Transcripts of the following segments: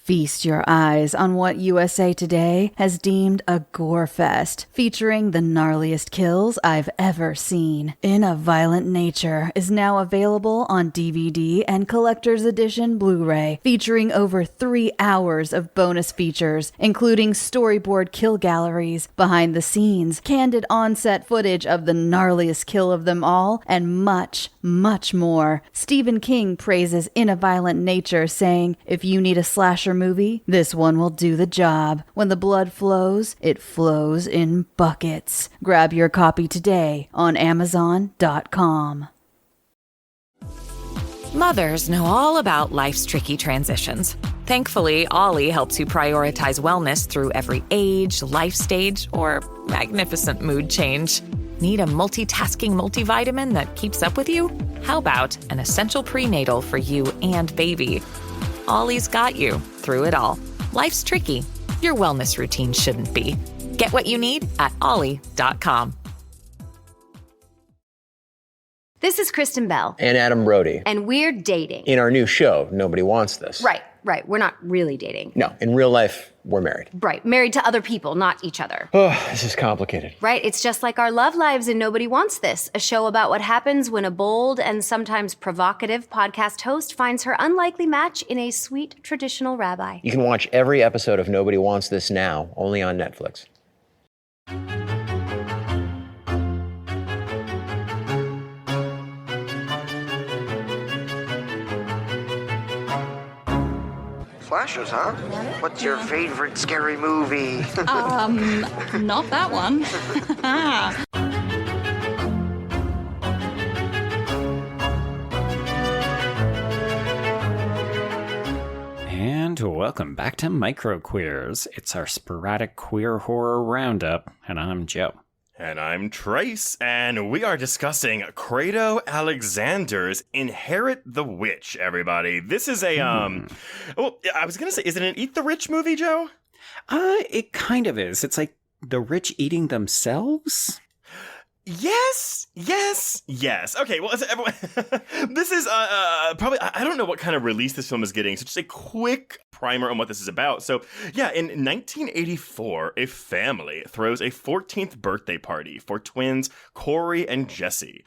Feast your eyes on what USA Today has deemed a gore fest, featuring the gnarliest kills I've ever seen. In a Violent Nature is now available on DVD and Collector's Edition Blu-ray, featuring over 3 hours of bonus features, including storyboard kill galleries, behind the scenes, candid on-set footage of the gnarliest kill of them all, and much, much more. Stephen King praises In a Violent Nature, saying, "If you need a slasher movie, this one will do the job. When the blood flows, it flows in buckets." Grab your copy today on Amazon.com. Mothers know all about life's tricky transitions. Thankfully, Ollie helps you prioritize wellness through every age, life stage, or magnificent mood change. Need a multitasking multivitamin that keeps up with you? How about an essential prenatal for you and baby? Ollie's got you through it all. Life's tricky. Your wellness routine shouldn't be. Get what you need at ollie.com. This is Kristen Bell. And Adam Brody. And we're dating. In our new show, Nobody Wants This. Right. We're not really dating. No, in real life, we're married. Right. Married to other people, not each other. Oh, this is complicated. Right. It's just like our love lives in Nobody Wants This, a show about what happens when a bold and sometimes provocative podcast host finds her unlikely match in a sweet traditional rabbi. You can watch every episode of Nobody Wants This now, only on Netflix. Slashers, huh? What's your favorite scary movie? Not that one. And welcome back to Micro Queers. It's our sporadic queer horror roundup, and I'm Joe. And I'm Trace, and we are discussing Cradeaux Alexander's Inherit the Witch, everybody. This is a, well, I was going to say, is it an Eat the Rich movie, Joe? It kind of is. It's like the rich eating themselves? Yes. Okay, well, everyone, this is probably, I don't know what kind of release this film is getting, so just a quick primer on what this is about. So, yeah, in 1984, a family throws a 14th birthday party for twins Corey and Jesse.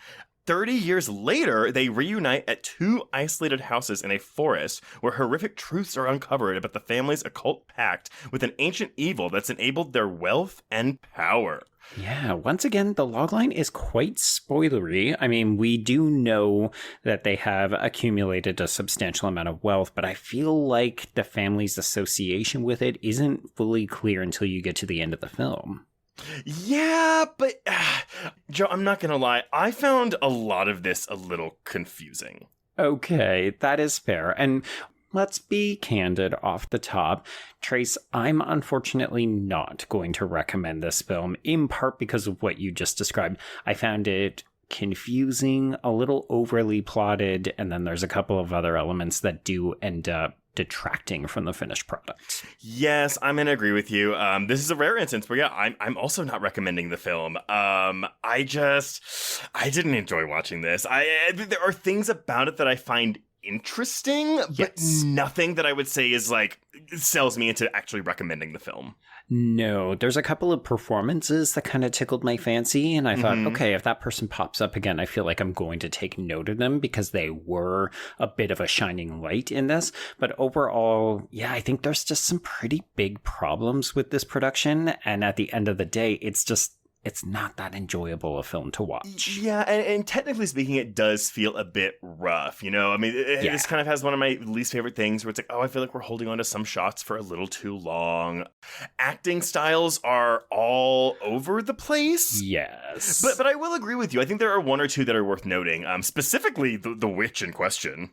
30 years later, they reunite at 2 isolated houses in a forest where horrific truths are uncovered about the family's occult pact with an ancient evil that's enabled their wealth and power. Yeah, once again, the logline is quite spoilery. I mean, we do know that they have accumulated a substantial amount of wealth, but I feel like the family's association with it isn't fully clear until you get to the end of the film. Yeah, but Joe, I'm not gonna lie, I found a lot of this a little confusing. Okay, that is fair. And let's be candid off the top. Trace, I'm unfortunately not going to recommend this film, in part because of what you just described. I found it confusing, a little overly plotted, and then there's a couple of other elements that do end up detracting from the finished product. Yes, I'm going to agree with you. This is a rare instance, but yeah, I'm also not recommending the film. I didn't enjoy watching this. There are things about it that I find interesting, but nothing that I would say is like sells me into actually recommending the film. No, there's a couple of performances that kind of tickled my fancy, and I thought, okay, if that person pops up again, I feel like I'm going to take note of them because they were a bit of a shining light in this. But overall, yeah, I think there's just some pretty big problems with this production, and at the end of the day, it's not that enjoyable a film to watch. Yeah, and technically speaking, it does feel a bit rough, you know? I mean, this kind of has one of my least favorite things where it's like, oh, I feel like we're holding on to some shots for a little too long. Acting styles are all over the place. Yes. But I will agree with you. I think there are one or two that are worth noting, specifically the witch in question.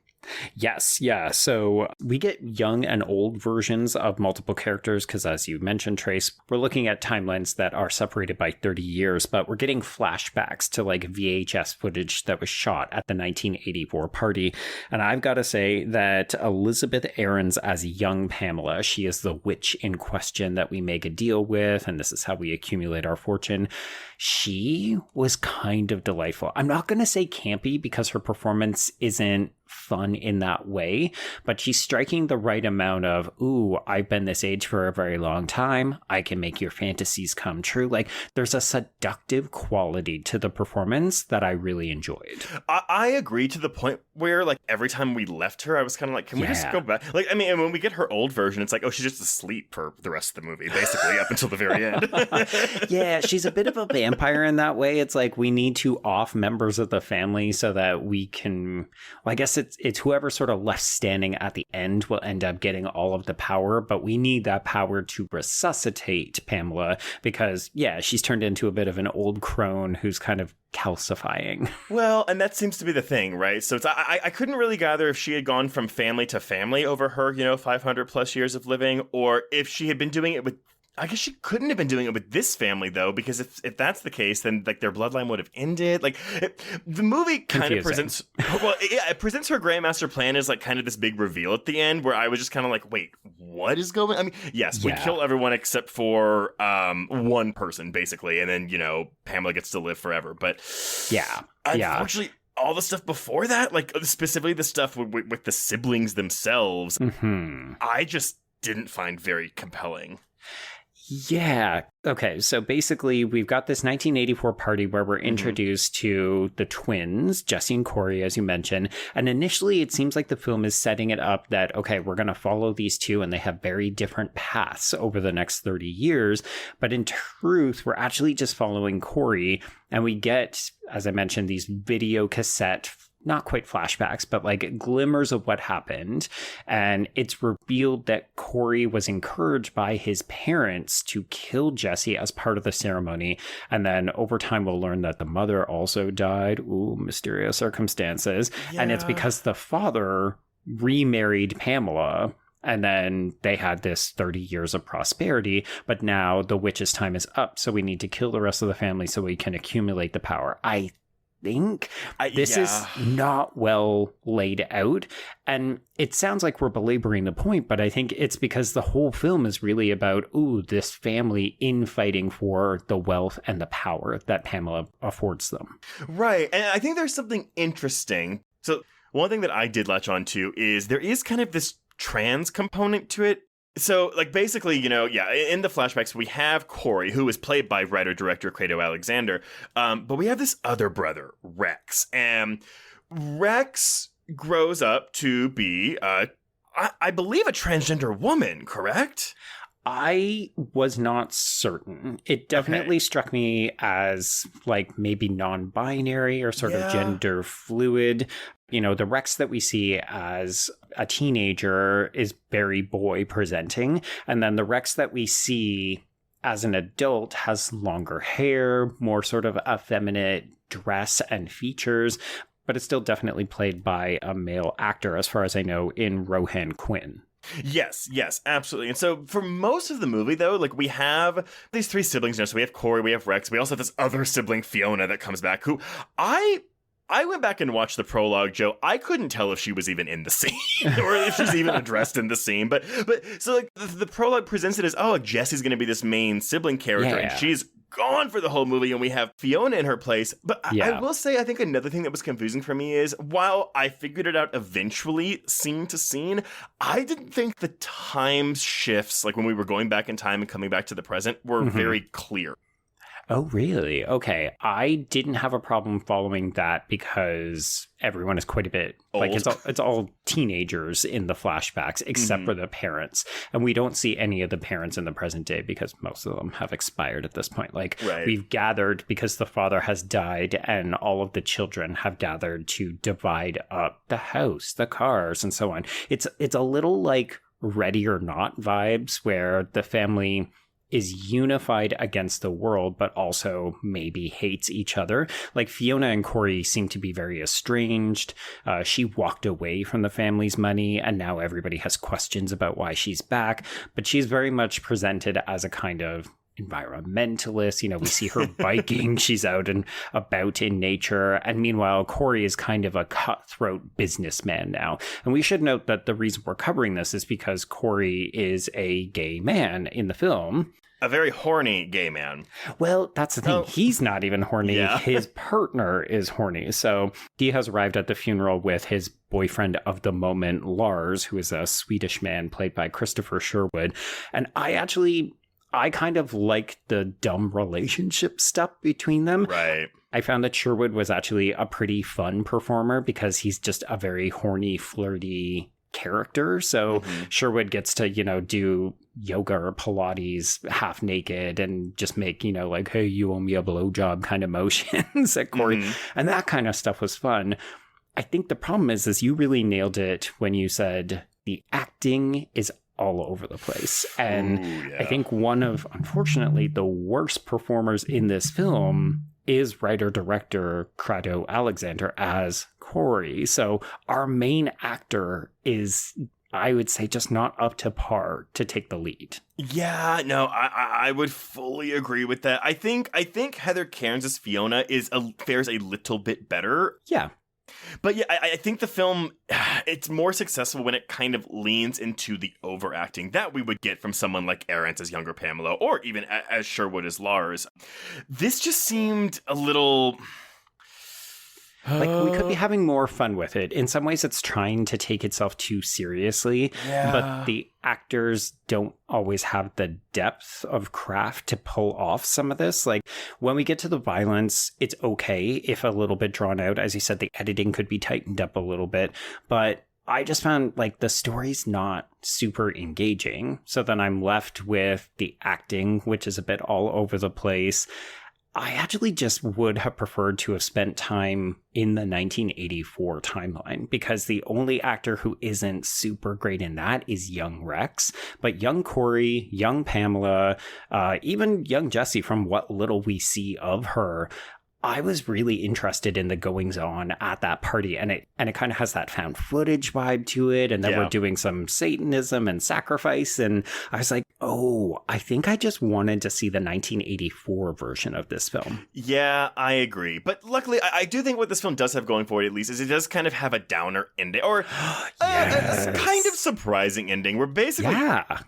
Yes, yeah. So we get young and old versions of multiple characters because, as you mentioned, Trace, we're looking at timelines that are separated by 30 years, but we're getting flashbacks to like VHS footage that was shot at the 1984 party. And I've got to say that Elizabeth Aarons as young Pamela, she is the witch in question that we make a deal with, and this is how we accumulate our fortune. She was kind of delightful. I'm not going to say campy because her performance isn't fun in that way, but she's striking the right amount of, ooh, I've been this age for a very long time. I can make your fantasies come true. Like, there's a seductive quality to the performance that I really enjoyed. I agree to the point where, like, every time we left her, I was kind of like, can we just go back? Like, I mean, and when we get her old version, it's like, oh, she's just asleep for the rest of the movie, basically, up until the very end. Yeah, she's a bit of a vampire in that way. It's like we need to off members of the family so that we can, well, I guess it's whoever sort of left standing at the end will end up getting all of the power, but we need that power to resuscitate Pamela because, yeah, she's turned into a bit of an old crone who's kind of calcifying. Well, and that seems to be the thing, right? So I couldn't really gather if she had gone from family to family over her, 500 plus years of living, or if she had been doing it with, I guess she couldn't have been doing it with this family, though, because if that's the case, then like their bloodline would have ended. Like the movie kind of presents, well, yeah, it presents her Grandmaster plan as like kind of this big reveal at the end, where I was just kind of like, wait, what is going? I mean, yes, we kill everyone except for one person, basically, and then Pamela gets to live forever. But unfortunately, all the stuff before that, like specifically the stuff with the siblings themselves, I just didn't find very compelling. Yeah. Okay. So basically, we've got this 1984 party where we're introduced to the twins, Jesse and Corey, as you mentioned. And initially, it seems like the film is setting it up that, okay, we're going to follow these two and they have very different paths over the next 30 years. But in truth, we're actually just following Corey. And we get, as I mentioned, these video cassette not quite flashbacks, but like glimmers of what happened. And it's revealed that Corey was encouraged by his parents to kill Jesse as part of the ceremony. And then over time, we'll learn that the mother also died. Ooh, mysterious circumstances. Yeah. And it's because the father remarried Pamela. And then they had this 30 years of prosperity, but now the witch's time is up. So we need to kill the rest of the family so we can accumulate the power. I think this is not well laid out, and it sounds like we're belaboring the point, but I think it's because the whole film is really about this family infighting for the wealth and the power that Pamela affords them. Right, and I think there's something interesting. So one thing that I did latch on to is there is kind of this trans component to it. So, like, basically, in the flashbacks, we have Corey, who is played by writer-director Cradeaux Alexander, but we have this other brother, Rex. And Rex grows up to be, I believe, a transgender woman, correct? I was not certain. It definitely struck me as, like, maybe non-binary or sort of gender fluid. The Rex that we see as a teenager is very boy presenting. And then the Rex that we see as an adult has longer hair, more sort of effeminate dress and features, but it's still definitely played by a male actor, as far as I know, in Rohan Quinn. Yes, absolutely. And so for most of the movie, though, like we have these three siblings now. So we have Corey, we have Rex, we also have this other sibling, Fiona, that comes back, who I went back and watched the prologue, Joe. I couldn't tell if she was even in the scene or if she's even addressed in the scene. But so like the prologue presents it as, Jesse's going to be this main sibling character, and she's gone for the whole movie, and we have Fiona in her place. But I will say, I think another thing that was confusing for me is, while I figured it out eventually, scene to scene, I didn't think the time shifts, like when we were going back in time and coming back to the present, were very clear. Oh, really? Okay. I didn't have a problem following that because everyone is quite a bit old. Like it's all teenagers in the flashbacks, except for the parents. And we don't see any of the parents in the present day because most of them have expired at this point. Like we've gathered because the father has died and all of the children have gathered to divide up the house, the cars, and so on. It's a little like Ready or Not vibes where the family is unified against the world, but also maybe hates each other. Like Fiona and Corey seem to be very estranged. She walked away from the family's money, and now everybody has questions about why she's back. But she's very much presented as a kind of environmentalist. You know, we see her biking. She's out and about in nature. And meanwhile, Corey is kind of a cutthroat businessman now. And we should note that the reason we're covering this is because Corey is a gay man in the film. A very horny gay man. Well, that's the thing. Oh. He's not even horny. Yeah. His partner is horny. So he has arrived at the funeral with his boyfriend of the moment, Lars, who is a Swedish man played by Christopher Sherwood. And I kind of like the dumb relationship stuff between them. Right. I found that Sherwood was actually a pretty fun performer because he's just a very horny, flirty character. So Sherwood gets to, do yoga or Pilates half naked and just make, like, hey, you owe me a blowjob kind of motions at Corey. And that kind of stuff was fun. I think the problem is you really nailed it when you said the acting is all over the place. And I think one of, unfortunately, the worst performers in this film is writer-director Cradeaux Alexander as Corey. So our main actor is, I would say, just not up to par to take the lead. Yeah, no, I would fully agree with that. I think Heather Cairns' Fiona fares a little bit better. Yeah. But yeah, I think the film, it's more successful when it kind of leans into the overacting that we would get from someone like Arendt as younger Pamela, or even as Sherwood as Lars. This just seemed a little... Like, we could be having more fun with it. In some ways, it's trying to take itself too seriously, but the actors don't always have the depth of craft to pull off some of this. Like, when we get to the violence, it's okay if a little bit drawn out. As you said, the editing could be tightened up a little bit, but I just found, like, the story's not super engaging. So then I'm left with the acting, which is a bit all over the place. I actually just would have preferred to have spent time in the 1984 timeline, because the only actor who isn't super great in that is young Rex. But young Corey, young Pamela, even young Jessie, from what little we see of her, I was really interested in the goings on at that party, and it kind of has that found footage vibe to it. And then we're doing some Satanism and sacrifice. And I was like, oh, I think I just wanted to see the 1984 version of this film. Yeah, I agree. But luckily, I do think what this film does have going for it, at least, is it does kind of have a downer ending, or a kind of surprising ending, where basically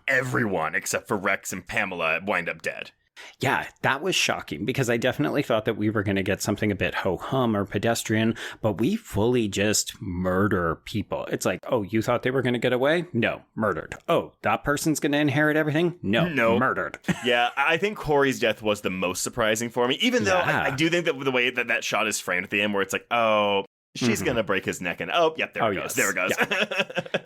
everyone except for Rex and Pamela wind up dead. Yeah, that was shocking, because I definitely thought that we were going to get something a bit ho-hum or pedestrian, but we fully just murder people. It's like, oh, you thought they were going to get away? No, murdered. Oh, that person's going to inherit everything? No, murdered. Yeah, I think Corey's death was the most surprising for me, even though I do think that the way that shot is framed at the end, where it's like, oh, she's going to break his neck, and there it goes. Yes. There it goes.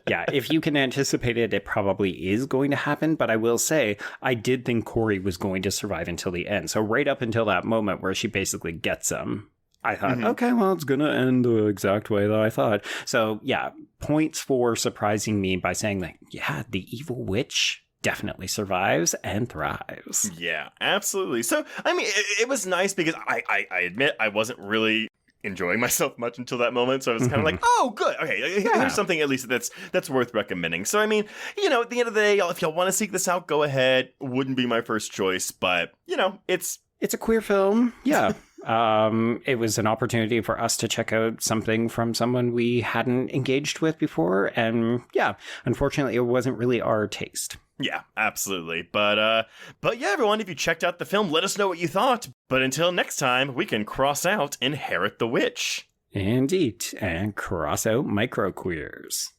Yeah, if you can anticipate it, it probably is going to happen. But I will say, I did think Corey was going to survive until the end. So right up until that moment where she basically gets him, I thought, okay, well, it's going to end the exact way that I thought. So yeah, points for surprising me by saying, like, yeah, the evil witch definitely survives and thrives. Yeah, absolutely. So, I mean, it was nice, because I admit I wasn't really enjoying myself much until that moment, so I was kind of like, oh, good, okay, here's something at least that's worth recommending. So I mean, at the end of the day, if y'all want to seek this out, go ahead. Wouldn't be my first choice, but it's a queer film. Yeah. It was an opportunity for us to check out something from someone we hadn't engaged with before, and yeah, unfortunately, it wasn't really our taste. Yeah, absolutely. But yeah, everyone, if you checked out the film, let us know what you thought. But until next time, we can cross out Inherit the Witch. Indeed, and cross out microqueers.